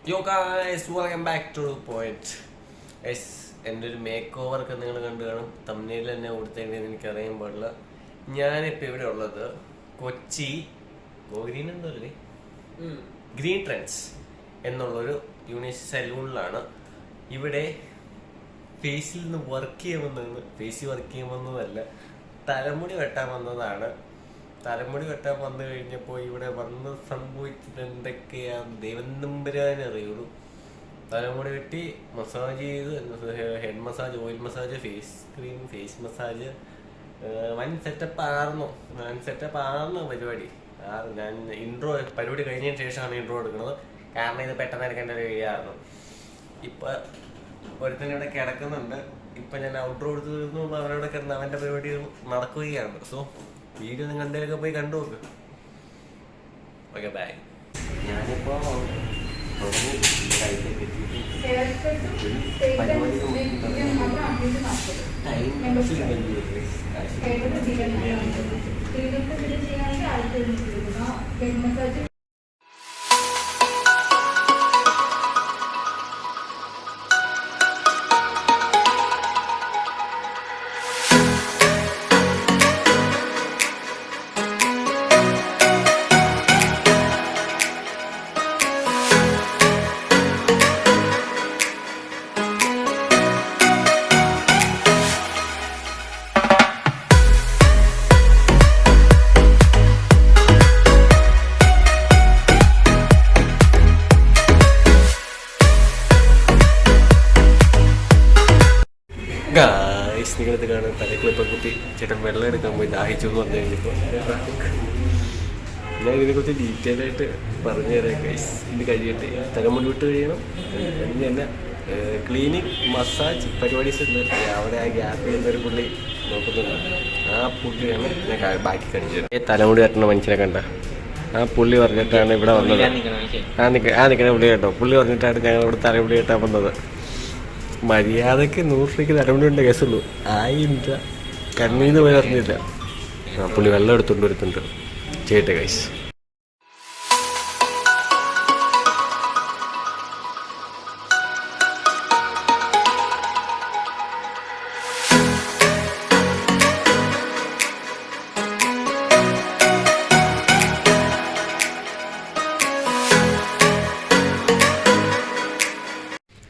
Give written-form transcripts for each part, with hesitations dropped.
Yo guys, welcome back to the point. Yes, എൻ്റെ ഒരു make over ഒക്കെ നിങ്ങൾ കണ്ടു കാണും. തമ്മിൽ തന്നെ കൊടുത്തതിന് എനിക്കറിയാൻ പാടില്ല. ഞാനിപ്പോൾ ഇവിടെ ഉള്ളത് കൊച്ചി ഗ്രീൻ ട്രെൻഡ്സ് എന്നുള്ളൊരു യൂണിവേഴ്സ് സലൂണിലാണ്. ഇവിടെ ഫേസിൽ നിന്ന് വർക്ക് ചെയ്യുമെന്നതല്ല, തലമുടി വെട്ടാൻ വന്നതാണ്. തലമുടി വെട്ടാൻ വന്നു കഴിഞ്ഞപ്പോൾ ഇവിടെ വന്ന് സംഭവിച്ചത് എന്തൊക്കെയാ ദൈവം നമ്പരാൻ അറിയുള്ളൂ. തലമുടി വെട്ടി മസാജ് ചെയ്ത്, head massage, oil massage, face cream, face massage, വൻ സെറ്റപ്പ് ആർന്നു പരിപാടി. ഞാൻ ഇൻട്രോ പരിപാടി കഴിഞ്ഞതിന് ശേഷമാണ് ഇൻട്രോ എടുക്കുന്നത്. കാരണം ഇത് പെട്ടെന്ന് എടുക്കേണ്ട ഒരു വീഡിയോ. ഇപ്പം ഒരുത്തന്നെ ഇവിടെ കിടക്കുന്നുണ്ട്. ഇപ്പം ഞാൻ ഔട്ട്ഡോർ എടുത്ത് തീർന്നു, അവരവിടെ കിടന്ന് അവൻ്റെ പരിപാടി നടക്കുകയാണ്. സോ വീഡിയോ നിങ്ങൾ എന്തെങ്കിലുമൊക്കെ പോയി കണ്ടു നോക്ക്. Okay bye. ഞാനിപ്പോൾ ഗായ്സ്, നിങ്ങളിത് കാണാൻ തലക്ലിപ്പം കുത്തി ചേട്ടൻ വെള്ളം എടുക്കാൻ പോയി ദാഹിച്ചു എന്ന് പറഞ്ഞു കഴിഞ്ഞപ്പോൾ ഞാൻ ഇതിനെക്കുറിച്ച് ഡീറ്റെയിൽ ആയിട്ട് പറഞ്ഞു തരാം ഗൈസ്. ഇത് കഴിയട്ടെ, തലമുടി വിട്ട് കഴിയണം. അതിന് തന്നെ ക്ലീനിങ് മസാജ് പരിപാടീസ് ഉണ്ട്. അവിടെ ആ ഗ്യാപ്പ് ചെയ്യുന്നൊരു പുള്ളി നോക്കുന്നുണ്ട്. ആ പുള്ളിയാണ് ഞാൻ ബാക്കി കഴിച്ചത്. തലമുടി കെട്ടണ മനുഷ്യനെ കണ്ട ആ പുള്ളി പറഞ്ഞിട്ടാണ് ഇവിടെ വന്നത്. നിൽക്കുന്ന പുള്ളി കേട്ടോ, പുള്ളി പറഞ്ഞിട്ടാണ് ഞങ്ങൾ ഇവിടെ തലമുടി കെട്ടാൻ വന്നത്. മര്യാദക്ക് 100 രൂപയ്ക്ക് തലമുടിയുണ്ട് കേസുള്ളൂ. 1000 രൂപ കണ്ണീന്ന് പോയി അറിഞ്ഞില്ല. ആ പുള്ളി വെള്ളം എടുത്തുകൊണ്ട് വരുന്നുണ്ട്. ചെയ്യട്ടെ ഗൈസ്.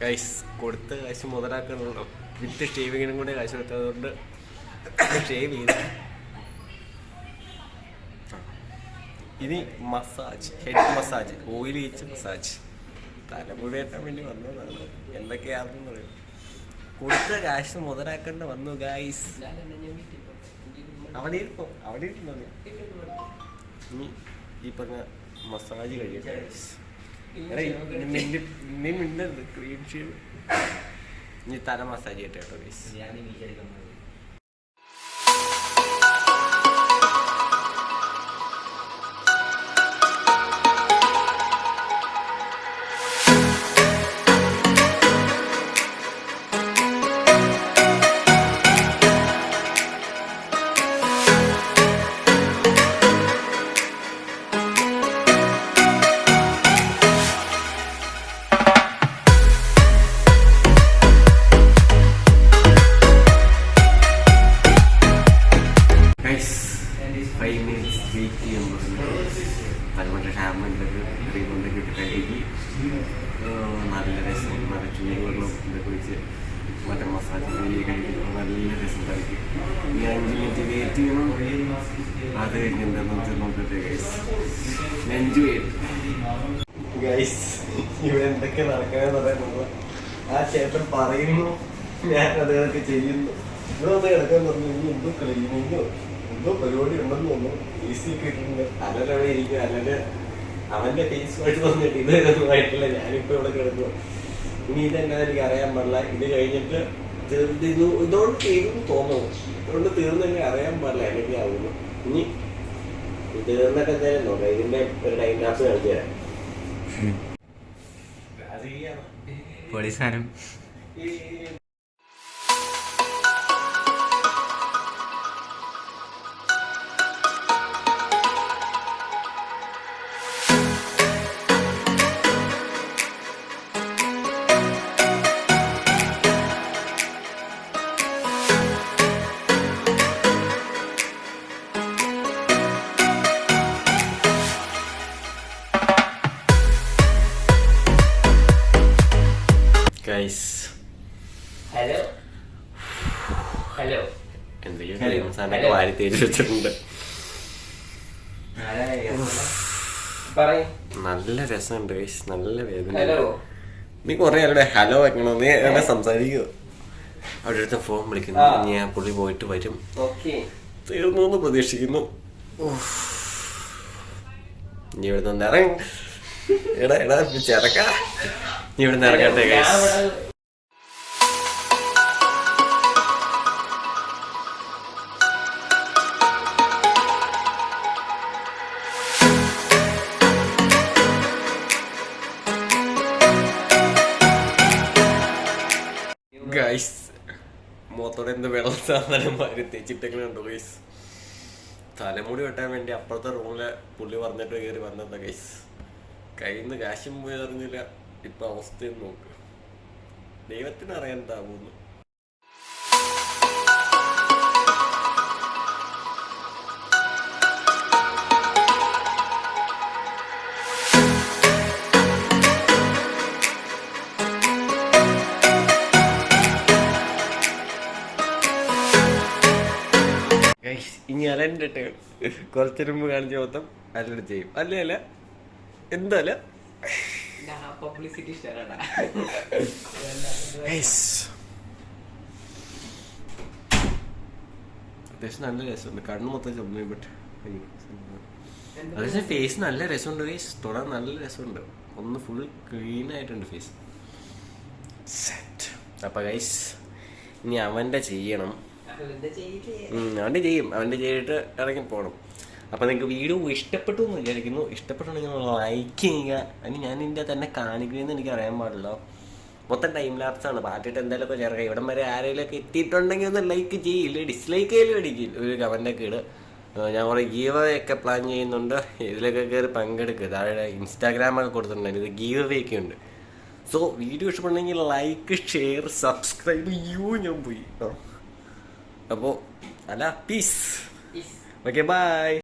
ഗൈസ്, കൊടുത്ത കാശ് മുതലാക്കണല്ലോ. വിത്ത് ഷേവിങ്ങിനും കൂടെ കാശ് കൊടുത്തതുകൊണ്ട് ഷേവ് ചെയ്ത് ഇനി മസാജ്, ഹെഡ് മസാജ്, ഓയിൽ വെച്ച് മസാജ്. തലമുടി കെട്ടാൻ വേണ്ടി വന്നതാണ്. എന്തൊക്കെയാണെന്ന് പറയും. കൊടുത്ത കാശ് മുതലാക്കേണ്ട വന്നു ഗൈസ്. അവിടെ ഇരുന്നോ ഇനി ഈ പറഞ്ഞ മസാജ് കഴിയട്ടെ ഗൈസ്. ക്രീം ഷേവ് ഇനി തല മസാജ് ചെയ്യട്ടെ കേട്ടോ ഗൈസ്. തലമുടി ഷാമ്പൊക്കെ ക്രീമൊക്കെ ഇട്ട് കഴുകി നല്ല രസം, നല്ല ചൂടുവെള്ളം ഇതൊക്കെ വെച്ച് മറ്റേ മസാജ് കഴിക്കുമ്പോൾ നല്ല രസം കഴിക്കും. ഇനി 5 മിനിറ്റ് വെയിറ്റ് ചെയ്യണം. അത് കഴിഞ്ഞ് എന്താണെന്ന് നോക്കട്ടെ ഗൈസ്. എൻജോയ് ചെയ്യും ഗൈസ്. ഇവിടെ എന്തൊക്കെ നടക്കാനെന്ന് പറയുന്നത് ആ ചേട്ടൻ പറയുന്നു, ഞാൻ അതൊക്കെ ചെയ്യുന്നു. ഇവിടെ ഒന്ന് കിടക്കാൻ പറഞ്ഞു. ഇനി എന്തോ ക്ലീനിങ്ങോ എന്തോ പരിപാടി ഉണ്ടെന്ന് തോന്നുന്നു. ഈസി കിട്ടുന്നുണ്ട്. അല്ലവിടെ ഇരിക്കും. അല്ലെ അവന്റെ ഫേസുമായിട്ട് തോന്നിട്ട് ഇതൊന്നുമായിട്ടില്ല. ഞാനിപ്പോ ഇവിടെ കിടന്നു. ഇനി ഇതെന്നാ എനിക്ക് അറിയാൻ പാടില്ല. ഇത് കഴിഞ്ഞിട്ട് ഇതോട് തീർന്നു തോന്നുന്നു. ഇതുകൊണ്ട് തീർന്നെങ്കിൽ അറിയാൻ പാടില്ല എനിക്കാവുന്നു. ഇനി തീർന്നിട്ട് എന്തായാലും നോക്കാം. ഇതിന്റെ ഒരു ടൈം ലാപ്സ് കാണിച്ചു തരാം. പോലീസാനും ഗൈസ് ഹലോ ഹലോ എന്തൊക്കെയോ സാധനമൊക്കെ വാരി തേച്ച് വെച്ചിട്ടുണ്ട്. നല്ല രസമുണ്ട് ഗൈസ്, നല്ല വേദന. നീ കൊറേ ആരുടെ ഹലോ വെക്കണോ, നീ എന്നെ സംസാരിക്കോ? അവിടെ അടുത്ത ഫോൺ വിളിക്കുന്നു, ഞാൻ പുള്ളി പോയിട്ട് വരും. തീർന്നു എന്ന് പ്രതീക്ഷിക്കുന്നു. നീ ഇവിടെ നിന്ന് ഇറങ്ങ, എടാ എടാ ചെറക്ക, നീ ഇവിടെ നിന്ന് ഇറങ്ങട്ടെ ഗൈസ്. ഗൈസ് മുഖത്തോടെ എന്ത് വെള്ളം സാധനം മാറി തേച്ചിട്ടൊക്കെ ഉണ്ടോ ഗൈസ്? തലമുടി വെട്ടാൻ വേണ്ടി അപ്പുറത്തെ റൂമിലെ പുള്ളി പറഞ്ഞിട്ട് കയറി വന്നതാ ഗൈസ്. കയ്യിൽ നിന്ന് കാശും പോയി അറിഞ്ഞില്ല. ഇപ്പൊ അവസ്ഥയും നോക്ക്, ദൈവത്തിന് അറിയാൻ താവുന്നു. ഇനി അലൻ്റെ ടേൺ. കുറച്ചു മുമ്പ് കാണിച്ച മൊത്തം അലൻ ചെയ്യും. അല്ലേ അല്ല എന്തല്ല അത്യാവശ്യം നല്ല രസമുണ്ട്. കണ്ണ് മൊത്തം ചുമന്നു. പക്ഷേ ഫേസ് നല്ല രസമുണ്ട് ഗൈസ്, തൊടാൻ നല്ല രസമുണ്ട്. ഒന്ന് ഫുൾ ക്ലീൻ ആയിട്ടുണ്ട് ഫേസ്. അപ്പൊ ഗൈസ് ഇനി അവൻ്റെ ചെയ്യണം. അവൻ്റെ ചെയ്യും, അവൻ്റെ ചെയ്തിട്ട് ഇറങ്ങി പോകണം. അപ്പം നിങ്ങൾക്ക് വീഡിയോ ഇഷ്ടപ്പെട്ടു എന്ന് വിചാരിക്കുന്നു. ഇഷ്ടപ്പെട്ടുണ്ടെങ്കിൽ ലൈക്ക് ചെയ്യുക. അതിന് ഞാൻ ഇതിൻ്റെ തന്നെ കാണിക്കുന്നതെന്ന് എനിക്ക് അറിയാൻ പാടില്ല. മൊത്തം ടൈം ലാപ്സാണ്, പാട്ടിട്ട് എന്തായാലും ചേർക്കുക. ഇവിടം വരെ ആരെങ്കിലുമൊക്കെ എത്തിയിട്ടുണ്ടെങ്കിൽ ഒന്ന് ലൈക്ക് ചെയ്യില്ല, ഡിസ്ലൈക്ക് ചെയ്യലും അടിക്കില്ല, ഒരു കമൻ്റൊക്കെ ഇടുക. ഞാൻ കുറേ ഗീവ് ഒക്കെ പ്ലാൻ ചെയ്യുന്നുണ്ട്, ഇതിലൊക്കെ കയറി പങ്കെടുക്കുക. താഴെ ഇൻസ്റ്റാഗ്രാമൊക്കെ കൊടുത്തിട്ടുണ്ട്, ഇത് ഗീവ് ഒക്കെ ഉണ്ട്. സോ വീഡിയോ ഇഷ്ടപ്പെട്ടുണ്ടെങ്കിൽ ലൈക്ക്, ഷെയർ, സബ്സ്ക്രൈബ് ചെയ്യൂ. ഞാൻ പോയി അപ്പോൾ അല്ല, പീസ്. Okay bye.